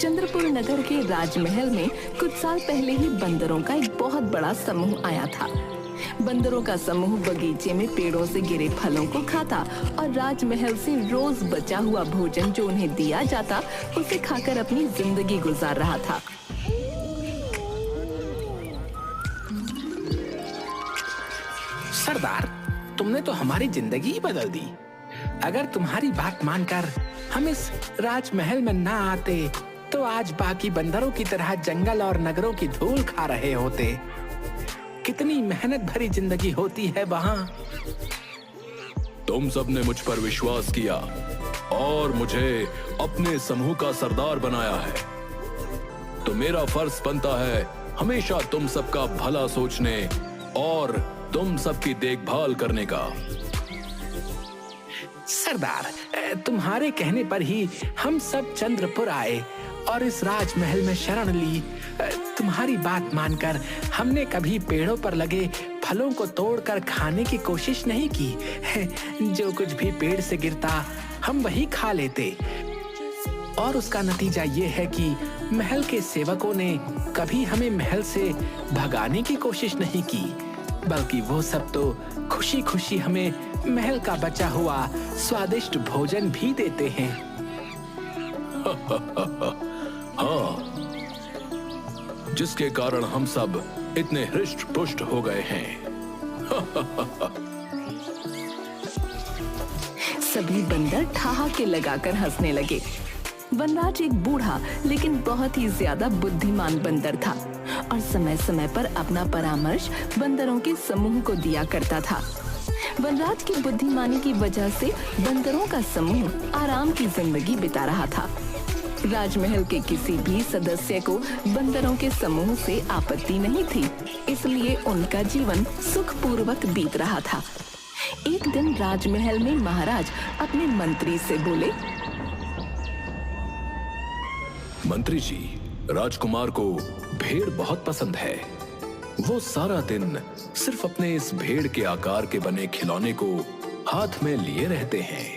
चंद्रपुर नगर के राजमहल में कुछ साल पहले ही बंदरों का एक बहुत बड़ा समूह आया था। बंदरों का समूह बगीचे में पेड़ों से गिरे फलों को खाता और राजमहल से रोज बचा हुआ भोजन जो उन्हें दिया जाता उसे खाकर अपनी जिंदगी गुजार रहा था। सरदार, तुमने तो हमारी जिंदगी ही बदल दी। अगर तुम्हारी बात मानकर हम इस राजमहल में ना आते तो आज बाकी बंदरों की तरह जंगल और नगरों की धूल खा रहे होते। कितनी मेहनत भरी जिंदगी होती है वहाँ। तुम सबने मुझ पर विश्वास किया और मुझे अपने समूह का सरदार बनाया है, तो मेरा फर्ज बनता है हमेशा तुम सबका भला सोचने और तुम सबकी देखभाल करने का। सरदार, तुम्हारे कहने पर ही हम सब चंद्रपुर आए और इस राजमहल में शरण ली। तुम्हारी बात मानकर हमने कभी पेड़ों पर लगे फलों को तोड़कर खाने की कोशिश नहीं की। जो कुछ भी पेड़ से गिरता हम वही खा लेते और उसका नतीजा ये है कि महल के सेवकों ने कभी हमें महल से भगाने की कोशिश नहीं की, बल्कि वो सब तो खुशी खुशी हमें महल का बचा हुआ स्वादिष्ट भोजन भी देते हैं। हाँ, जिसके कारण हम सब इतने हृष्ट पुष्ट हो गए हैं। सभी बंदर ठहाके लगाकर हंसने लगे। वनराज एक बूढ़ा लेकिन बहुत ही ज्यादा बुद्धिमान बंदर था और समय समय पर अपना परामर्श बंदरों के समूह को दिया करता था। वनराज की बुद्धिमानी की वजह से बंदरों का समूह आराम की जिंदगी बिता रहा था। राजमहल के किसी भी सदस्य को बंदरों के समूह से आपत्ति नहीं थी, इसलिए उनका जीवन सुखपूर्वक बीत रहा था। एक दिन राजमहल में महाराज अपने मंत्री से बोले, मंत्री जी, राजकुमार को भेड़ बहुत पसंद है। वो सारा दिन सिर्फ अपने इस भेड़ के आकार के बने खिलौने को हाथ में लिए रहते हैं।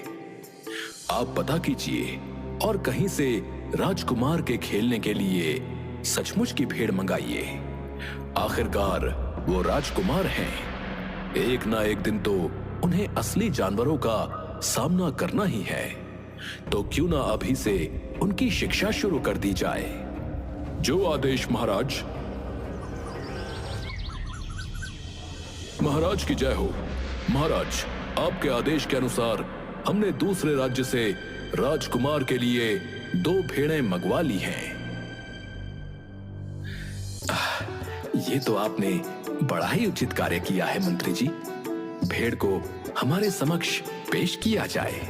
आप पता कीजिए और कहीं से राजकुमार के खेलने के लिए सचमुच की भेड़ मंगाइए। आखिरकार वो राजकुमार हैं। एक ना एक दिन तो उन्हें असली जानवरों का सामना करना ही है, तो क्यों ना अभी से उनकी शिक्षा शुरू कर दी जाए। जो आदेश महाराज। महाराज की जय हो। महाराज, आपके आदेश के अनुसार हमने दूसरे राज्य से राजकुमार के लिए 2 भेड़ें मंगवा ली हैं। ये तो आपने बड़ा ही उचित कार्य किया है मंत्री जी। भेड़ को हमारे समक्ष पेश किया जाए।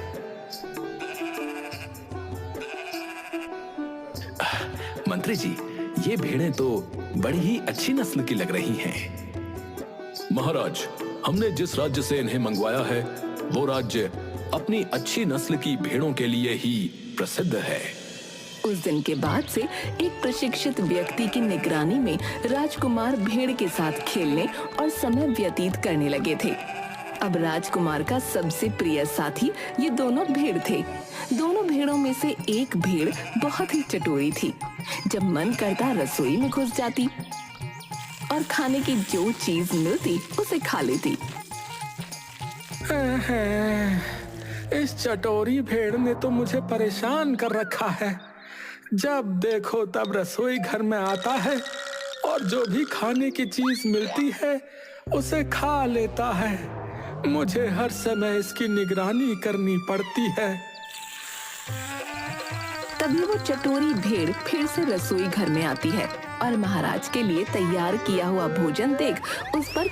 मंत्री जी, ये भेड़ें तो बड़ी ही अच्छी नस्ल की लग रही हैं। महाराज, हमने जिस राज्य से इन्हें मंगवाया है वो राज्य अपनी अच्छी नस्ल की भेड़ों के लिए ही प्रसिद्ध है। उस दिन के बाद से एक प्रशिक्षित व्यक्ति की निगरानी में राजकुमार भेड़ के साथ खेलने और समय व्यतीत करने लगे थे। अब राजकुमार का सबसे प्रिय साथी ये दोनों भेड़ थे। दोनों भेड़ों में से एक भेड़ बहुत ही चटोरी थी। जब मन करता रसोई में घुस जाती और खाने की जो चीज मिलती उसे खा लेती। इस चटोरी भेड़ ने तो मुझे परेशान कर रखा है। जब देखो तब रसोई घर में आता है और जो भी खाने की चीज मिलती है उसे खा लेता है। मुझे हर समय इसकी निगरानी करनी पड़ती है। तभी वो चटोरी भेड़ फिर से रसोई घर में आती है और महाराज के लिए तैयार किया हुआ भोजन देख उस पर